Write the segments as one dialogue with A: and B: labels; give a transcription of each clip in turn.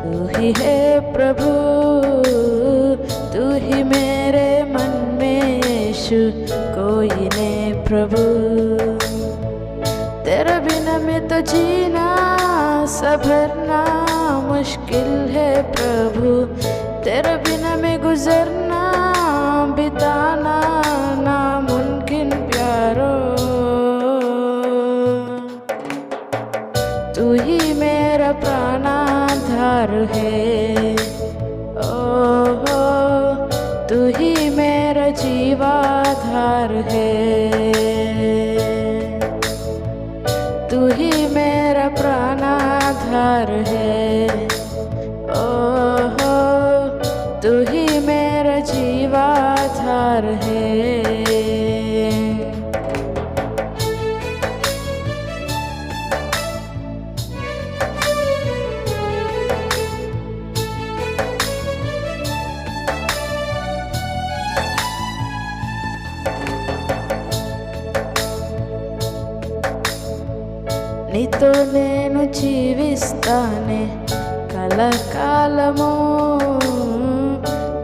A: तू ही है प्रभु, तू ही मेरे मन में यीशु, कोई नहीं प्रभु। तेरे बिना मैं तो जीना संभलना मुश्किल है प्रभु। तेरे बिना मैं गुजरना बिताना नामुमकिन प्यारो। तू ही मेरा प्राणाधार है, ओ तू ही मेरा जीवाधार है। तू ही मेरा प्राणाधार है, ओ तू ही मेरा जीवाधार है। నీతో నేను జీవిస్తానే కలకాలము,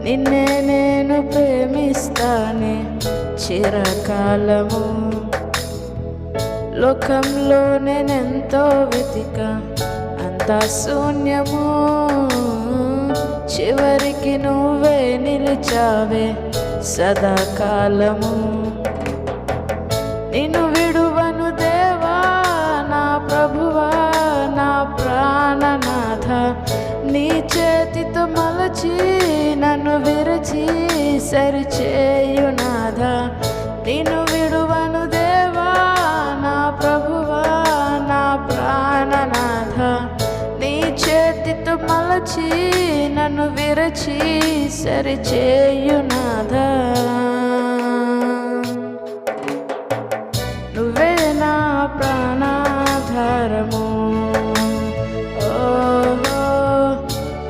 A: నిన్నే నేను ప్రేమిస్తానే చిరకాలము। లోకంలో నేనెంతో వెతికా అంతా శూన్యము, చివరికి నువ్వే నిలిచావే సదాకాలము। నిన్ను విడువను దేవా నా ప్రభువా నా ప్రాణనాథ, నీ చేతితో మలచి నన్ను విరచి సరిచేయునాథ। నిన్ను విడువను దేవా నా ప్రభువా నా ప్రాణనాథ, నీ చేతితో మలచి నన్ను విరచి సరిచేయునాథ। నువ్వే నా ప్రాణాధారము, ఓ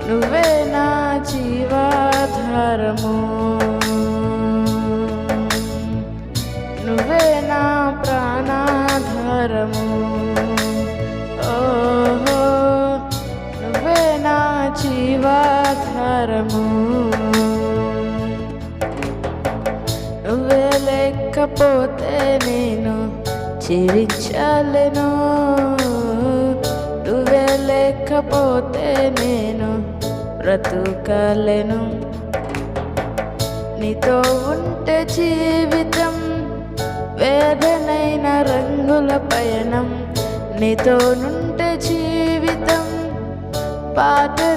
A: నువ్వే నా జీవాధారము। నువ్వే నా ప్రాణాధారము, ఓ నువ్వే నా జీవాధారము। నువ్వే లేకపోతే నేను జీవించలేను, నువ్వే లేకపోతే నేను బ్రతుకలేను। నీతో ఉంటే జీవితం వేదనైన రంగుల పయనం, నీతో నుంటే జీవితం పాత